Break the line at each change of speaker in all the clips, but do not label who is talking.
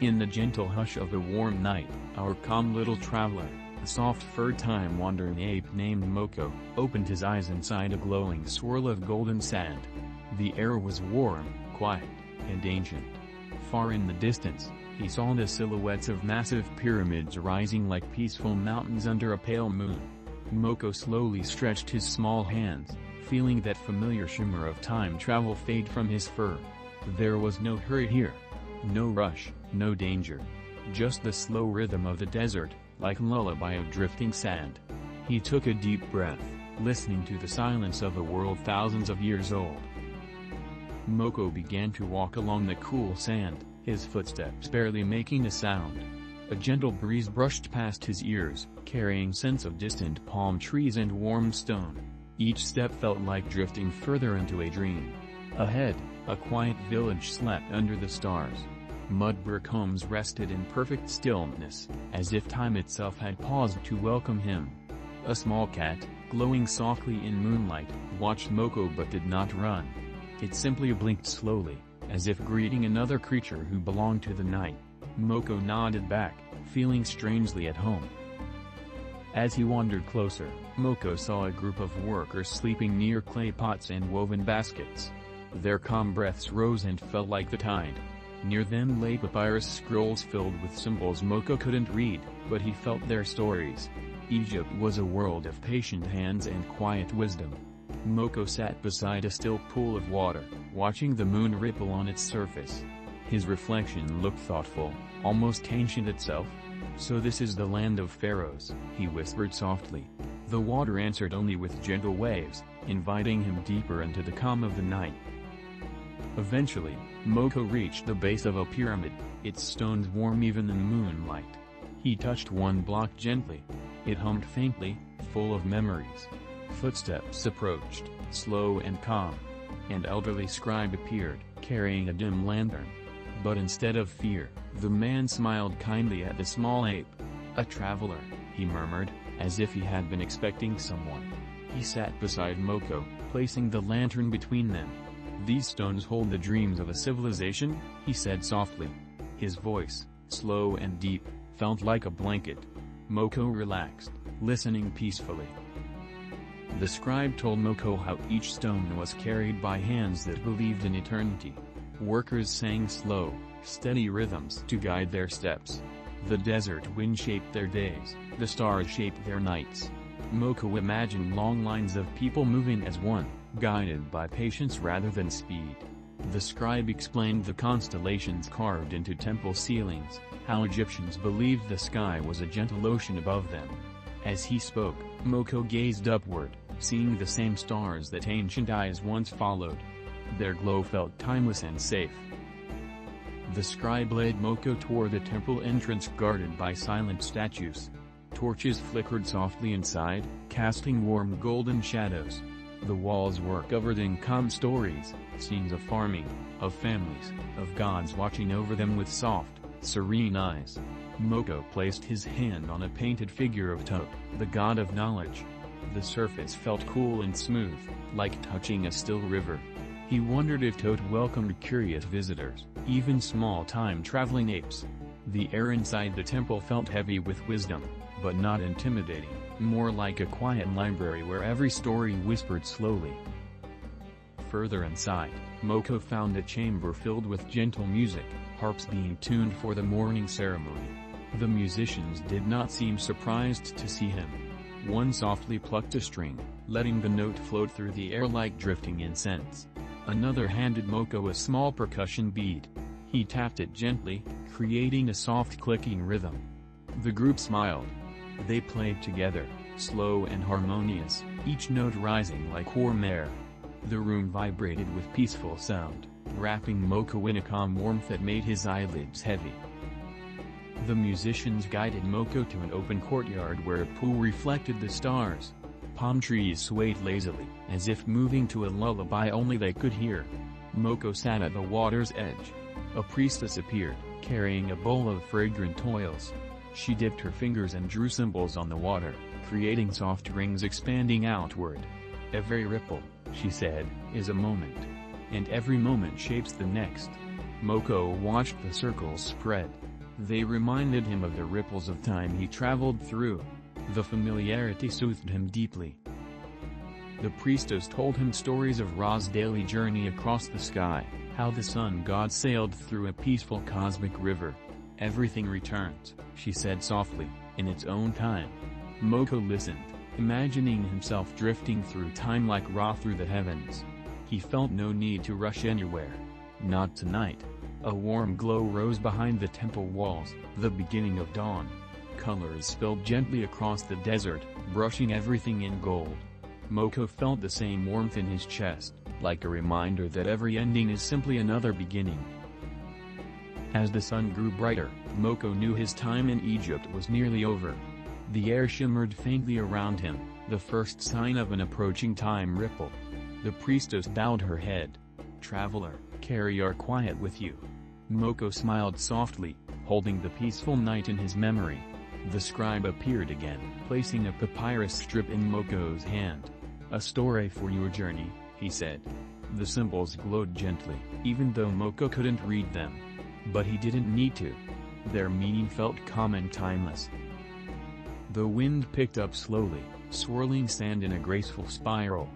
In the gentle hush of the warm night, our calm little traveler, a soft-furred time-wandering ape named Moko, opened his eyes inside a glowing swirl of golden sand. The air was warm, quiet, and ancient. Far in the distance, he saw the silhouettes of massive pyramids rising like peaceful mountains under a pale moon. Moko slowly stretched his small hands, feeling that familiar shimmer of time travel fade from his fur. There was no hurry here. No rush, no danger. Just the slow rhythm of the desert, like lullaby of drifting sand. He took a deep breath, listening to the silence of a world thousands of years old. Moko began to walk along the cool sand, his footsteps barely making a sound. A gentle breeze brushed past his ears, carrying scents of distant palm trees and warm stone. Each step felt like drifting further into a dream. Ahead, a quiet village slept under the stars. Mud brick homes rested in perfect stillness, as if time itself had paused to welcome him. A small cat, glowing softly in moonlight, watched Moko but did not run. It simply blinked slowly, as if greeting another creature who belonged to the night. Moko nodded back, feeling strangely at home. As he wandered closer, Moko saw a group of workers sleeping near clay pots and woven baskets. Their calm breaths rose and fell like the tide. Near them lay papyrus scrolls filled with symbols Moko couldn't read, but he felt their stories. Egypt was a world of patient hands and quiet wisdom. Moko sat beside a still pool of water, watching the moon ripple on its surface. His reflection looked thoughtful, almost ancient itself. "So this is the land of pharaohs," he whispered softly. The water answered only with gentle waves, inviting him deeper into the calm of the night. Eventually, Moko reached the base of a pyramid, its stones warm even in moonlight. He touched one block gently. It hummed faintly, full of memories. Footsteps approached, slow and calm. An elderly scribe appeared, carrying a dim lantern. But instead of fear, the man smiled kindly at the small ape. "A traveler," he murmured, as if he had been expecting someone. He sat beside Moko, placing the lantern between them. "These stones hold the dreams of a civilization," he said softly. His voice, slow and deep, felt like a blanket. Moko relaxed, listening peacefully. The scribe told Moko how each stone was carried by hands that believed in eternity. Workers sang slow, steady rhythms to guide their steps. The desert wind shaped their days, the stars shaped their nights. Moko imagined long lines of people moving as one, guided by patience rather than speed. The scribe explained the constellations carved into temple ceilings, how Egyptians believed the sky was a gentle ocean above them. As he spoke, Moko gazed upward, seeing the same stars that ancient eyes once followed. Their glow felt timeless and safe. The scribe led Moko toward the temple entrance guarded by silent statues. Torches flickered softly inside, casting warm golden shadows. The walls were covered in calm stories, scenes of farming, of families, of gods watching over them with soft, serene eyes. Moko placed his hand on a painted figure of Tot, the god of knowledge. The surface felt cool and smooth, like touching a still river. He wondered if Tot welcomed curious visitors, even small time-traveling apes. The air inside the temple felt heavy with wisdom, but not intimidating, more like a quiet library where every story whispered slowly. Further inside, Moko found a chamber filled with gentle music, harps being tuned for the morning ceremony. The musicians did not seem surprised to see him. One softly plucked a string, letting the note float through the air like drifting incense. Another handed Moko a small percussion bead. He tapped it gently, creating a soft clicking rhythm. The group smiled. They played together, slow and harmonious, each note rising like warm air. The room vibrated with peaceful sound, wrapping Moko in a calm warmth that made his eyelids heavy. The musicians guided Moko to an open courtyard where a pool reflected the stars. Palm trees swayed lazily, as if moving to a lullaby only they could hear. Moko sat at the water's edge. A priestess appeared, carrying a bowl of fragrant oils. She dipped her fingers and drew symbols on the water, creating soft rings expanding outward. "Every ripple," she said, "is a moment. And every moment shapes the next." Moko watched the circles spread, They reminded him of the ripples of time he traveled through. The familiarity soothed him deeply. The priestess told him stories of Ra's daily journey across the sky, how the sun god sailed through a peaceful cosmic river. "Everything returns," she said softly, "in its own time." Moko listened, imagining himself drifting through time like Ra through the heavens. He felt no need to rush anywhere. Not tonight. A warm glow rose behind the temple walls, the beginning of dawn. Colors spilled gently across the desert, brushing everything in gold. Moko felt the same warmth in his chest, like a reminder that every ending is simply another beginning. As the sun grew brighter, Moko knew his time in Egypt was nearly over. The air shimmered faintly around him, the first sign of an approaching time ripple. The priestess bowed her head. "Traveler, carry our quiet with you." Moko smiled softly, holding the peaceful night in his memory. The scribe appeared again, placing a papyrus strip in Moko's hand. "A story for your journey," he said. The symbols glowed gently, even though Moko couldn't read them. But he didn't need to. Their meaning felt calm and timeless. The wind picked up slowly, swirling sand in a graceful spiral.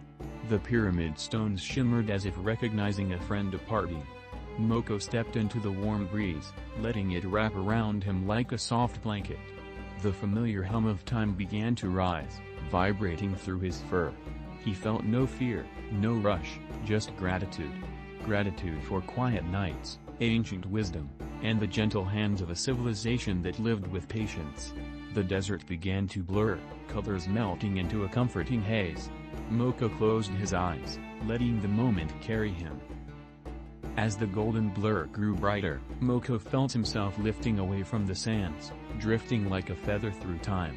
The pyramid stones shimmered as if recognizing a friend departing. Moko stepped into the warm breeze, letting it wrap around him like a soft blanket. The familiar hum of time began to rise, vibrating through his fur. He felt no fear, no rush, just gratitude. Gratitude for quiet nights, ancient wisdom, and the gentle hands of a civilization that lived with patience. The desert began to blur, colors melting into a comforting haze. Moko closed his eyes, letting the moment carry him. As the golden blur grew brighter, Moko felt himself lifting away from the sands, drifting like a feather through time.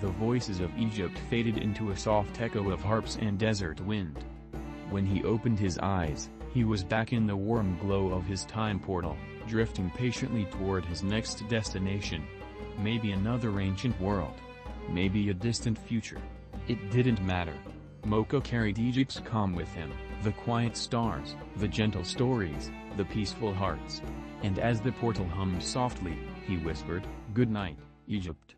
The voices of Egypt faded into a soft echo of harps and desert wind. When he opened his eyes, he was back in the warm glow of his time portal, drifting patiently toward his next destination. Maybe another ancient world. Maybe a distant future. It didn't matter. Moko carried Egypt's calm with him, the quiet stars, the gentle stories, the peaceful hearts. And as the portal hummed softly, he whispered, "Good night, Egypt."